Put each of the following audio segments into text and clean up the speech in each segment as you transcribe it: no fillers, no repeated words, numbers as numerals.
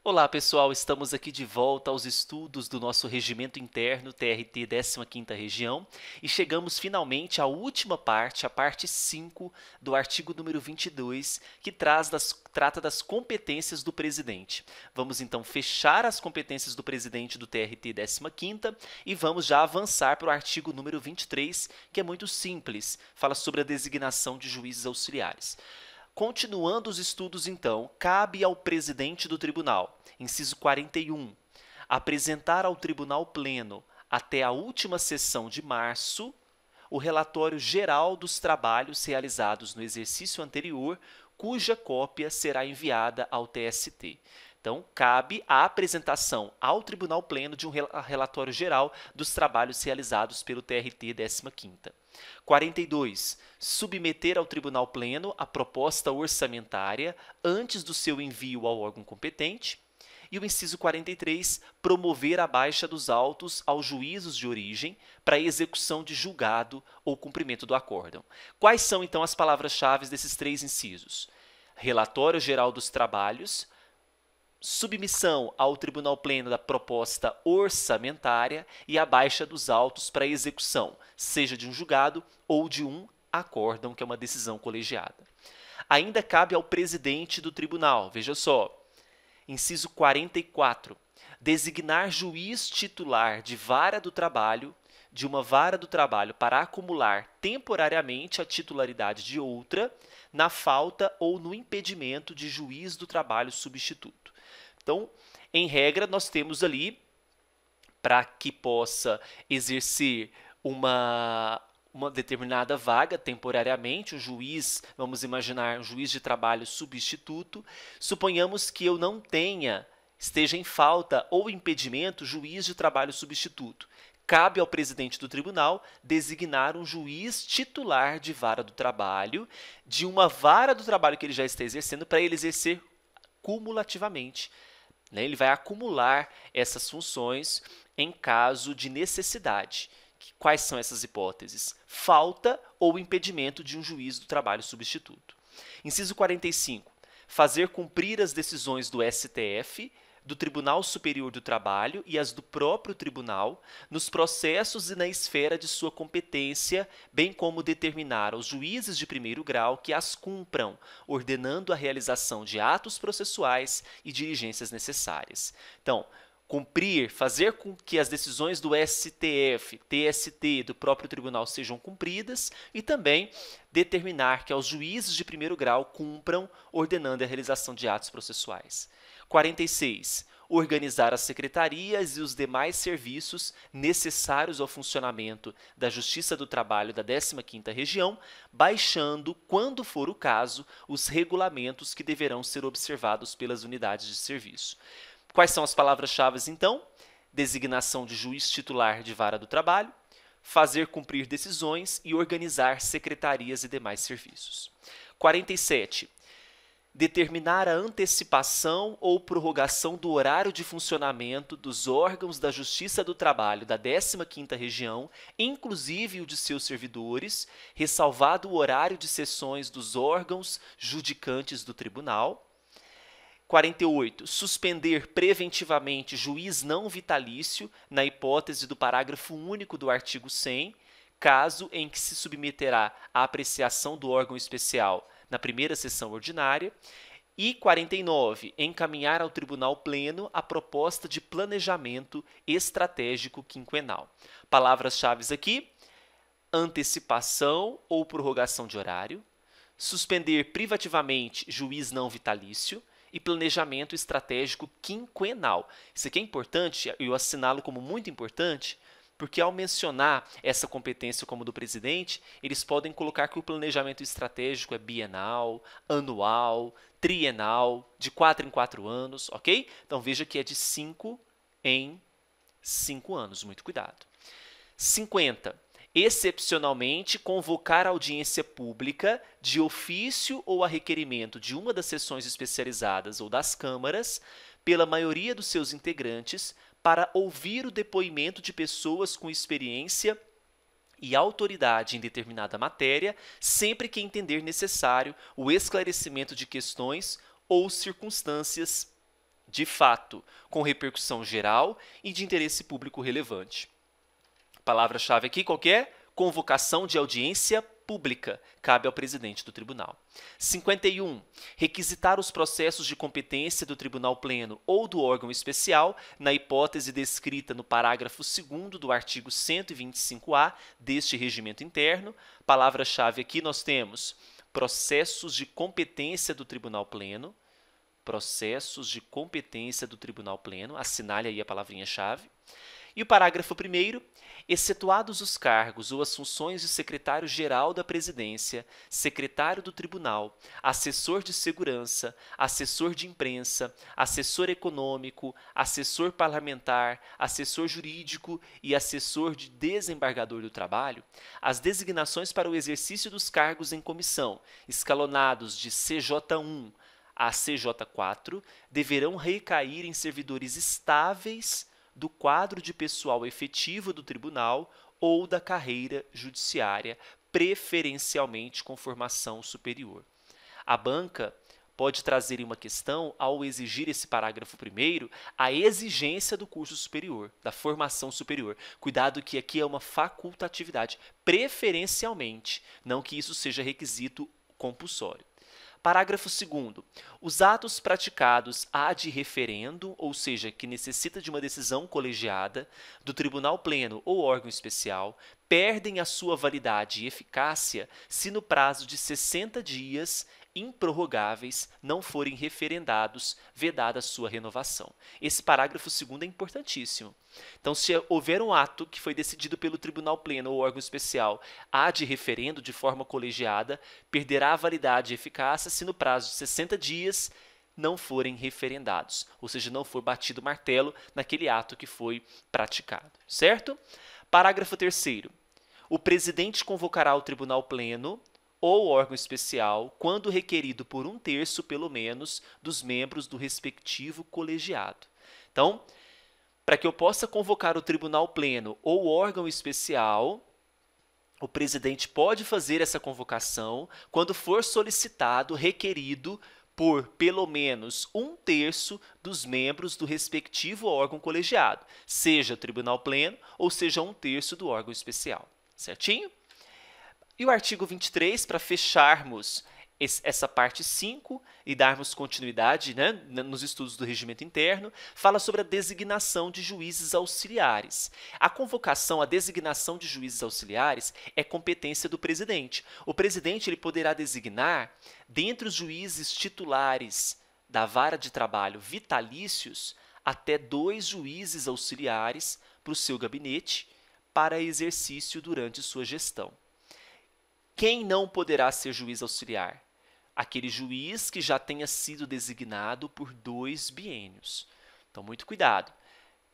Olá pessoal, estamos aqui de volta aos estudos do nosso Regimento Interno TRT 15ª Região e chegamos finalmente à última parte, a parte 5 do artigo número 22, que trata das competências do presidente. Vamos então fechar as competências do presidente do TRT 15ª e vamos já avançar para o artigo número 23, que é muito simples, fala sobre a designação de juízes auxiliares. Continuando os estudos, então, cabe ao presidente do tribunal, inciso 41, apresentar ao tribunal pleno, até a última sessão de março, o relatório geral dos trabalhos realizados no exercício anterior, cuja cópia será enviada ao TST. Então, cabe a apresentação ao tribunal pleno de um relatório geral dos trabalhos realizados pelo TRT 15ª. 42. Submeter ao tribunal pleno a proposta orçamentária antes do seu envio ao órgão competente. E o inciso 43, promover a baixa dos autos aos juízos de origem para execução de julgado ou cumprimento do acórdão. Quais são, então, as palavras-chave desses três incisos? Relatório geral dos trabalhos, submissão ao tribunal pleno da proposta orçamentária e a baixa dos autos para execução, seja de um julgado ou de um acórdão, que é uma decisão colegiada. Ainda cabe ao presidente do tribunal, veja só, inciso 44, designar juiz titular de uma vara do trabalho para acumular temporariamente a titularidade de outra, na falta ou no impedimento de juiz do trabalho substituto. Então, em regra, nós temos ali, para que possa exercer uma determinada vaga temporariamente, o juiz, vamos imaginar, um juiz de trabalho substituto, suponhamos que eu não esteja em falta ou impedimento juiz de trabalho substituto. Cabe ao presidente do tribunal designar um juiz titular de vara do trabalho, de uma vara do trabalho que ele já está exercendo, para ele exercer cumulativamente. Ele vai acumular essas funções em caso de necessidade. Quais são essas hipóteses? Falta ou impedimento de um juiz do trabalho substituto. Inciso 45. Fazer cumprir as decisões do STF, do Tribunal Superior do Trabalho e as do próprio tribunal nos processos e na esfera de sua competência, bem como determinar aos juízes de primeiro grau que as cumpram, ordenando a realização de atos processuais e diligências necessárias. Então, cumprir, fazer com que as decisões do STF, TST, do próprio tribunal sejam cumpridas e também determinar que aos juízes de primeiro grau cumpram, ordenando a realização de atos processuais. 46. Organizar as secretarias e os demais serviços necessários ao funcionamento da Justiça do Trabalho da 15ª Região, baixando, quando for o caso, os regulamentos que deverão ser observados pelas unidades de serviço. Quais são as palavras-chave, então? Designação de juiz titular de vara do trabalho, fazer cumprir decisões e organizar secretarias e demais serviços. 47. Determinar a antecipação ou prorrogação do horário de funcionamento dos órgãos da Justiça do Trabalho da 15ª Região, inclusive o de seus servidores, ressalvado o horário de sessões dos órgãos judicantes do tribunal. 48. Suspender preventivamente juiz não vitalício, na hipótese do parágrafo único do artigo 100, caso em que se submeterá à apreciação do órgão especial na primeira sessão ordinária. E 49. Encaminhar ao tribunal pleno a proposta de planejamento estratégico quinquenal. Palavras-chave aqui: antecipação ou prorrogação de horário, suspender privativamente juiz não vitalício e planejamento estratégico quinquenal. Isso aqui é importante, eu assinalo como muito importante, porque ao mencionar essa competência como do presidente, eles podem colocar que o planejamento estratégico é bienal, anual, trienal, de 4 em 4 anos, ok? Então veja que é de 5 em 5 anos, muito cuidado. 50. Excepcionalmente, convocar audiência pública de ofício ou a requerimento de uma das sessões especializadas ou das câmaras, pela maioria dos seus integrantes, para ouvir o depoimento de pessoas com experiência e autoridade em determinada matéria, sempre que entender necessário o esclarecimento de questões ou circunstâncias de fato, com repercussão geral e de interesse público relevante. Palavra-chave aqui, qual que é? Convocação de audiência pública, cabe ao presidente do tribunal. 51. Requisitar os processos de competência do tribunal pleno ou do órgão especial, na hipótese descrita no parágrafo 2º do artigo 125-A deste regimento interno. Palavra-chave aqui nós temos processos de competência do tribunal pleno, processos de competência do tribunal pleno, assinale aí a palavrinha-chave. E o parágrafo 1º, excetuados os cargos ou as funções de secretário-geral da presidência, secretário do tribunal, assessor de segurança, assessor de imprensa, assessor econômico, assessor parlamentar, assessor jurídico e assessor de desembargador do trabalho, as designações para o exercício dos cargos em comissão, escalonados de CJ1 a CJ4, deverão recair em servidores estáveis do quadro de pessoal efetivo do tribunal ou da carreira judiciária, preferencialmente com formação superior. A banca pode trazer em uma questão, ao exigir esse parágrafo 1º, a exigência do curso superior, da formação superior. Cuidado que aqui é uma facultatividade, preferencialmente, não que isso seja requisito compulsório. Parágrafo 2º. Os atos praticados ad referendo, ou seja, que necessita de uma decisão colegiada, do tribunal pleno ou órgão especial, perdem a sua validade e eficácia se no prazo de 60 dias improrrogáveis não forem referendados, vedada sua renovação. Esse parágrafo 2º é importantíssimo. Então, se houver um ato que foi decidido pelo tribunal pleno ou órgão especial ad referendo de forma colegiada, perderá a validade e eficácia se no prazo de 60 dias não forem referendados, ou seja, não for batido o martelo naquele ato que foi praticado, certo? Parágrafo 3º. O presidente convocará o tribunal pleno ou órgão especial quando requerido por 1/3, pelo menos, dos membros do respectivo colegiado. Então, para que eu possa convocar o tribunal pleno ou órgão especial, o presidente pode fazer essa convocação quando for solicitado, requerido por pelo menos 1/3 dos membros do respectivo órgão colegiado, seja o tribunal pleno ou seja 1/3 do órgão especial. Certinho? E o artigo 23, para fecharmos essa parte 5 e darmos continuidade, né, nos estudos do regimento interno, fala sobre a designação de juízes auxiliares. A convocação, a designação de juízes auxiliares é competência do presidente. O presidente ele poderá designar, dentre os juízes titulares da vara de trabalho vitalícios, até 2 juízes auxiliares para o seu gabinete para exercício durante sua gestão. Quem não poderá ser juiz auxiliar? Aquele juiz que já tenha sido designado por 2 biênios. Então, muito cuidado.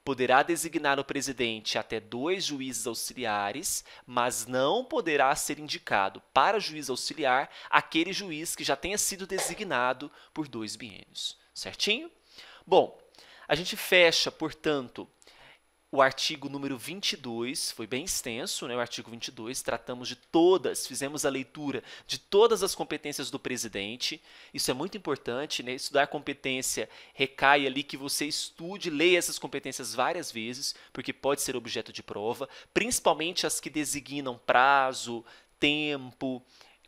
Poderá designar o presidente até 2 juízes auxiliares, mas não poderá ser indicado para juiz auxiliar aquele juiz que já tenha sido designado por 2 biênios. Certinho? Bom, a gente fecha, portanto, o artigo número 22, foi bem extenso, né? O artigo 22, tratamos de todas, fizemos a leitura de todas as competências do presidente. Isso é muito importante, né? Estudar competência recai ali que você estude, leia essas competências várias vezes, porque pode ser objeto de prova, principalmente as que designam prazo, tempo,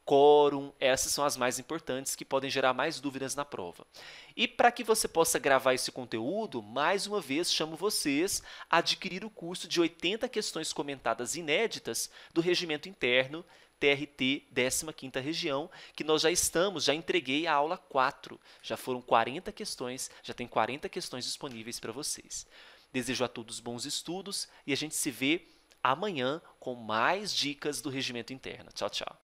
quórum, essas são as mais importantes que podem gerar mais dúvidas na prova. E para que você possa gravar esse conteúdo, mais uma vez chamo vocês a adquirir o curso de 80 questões comentadas inéditas do Regimento Interno TRT 15ª Região, que nós já entreguei a aula 4. Já foram 40 questões, já tem 40 questões disponíveis para vocês. Desejo a todos bons estudos e a gente se vê amanhã com mais dicas do Regimento Interno. Tchau, tchau.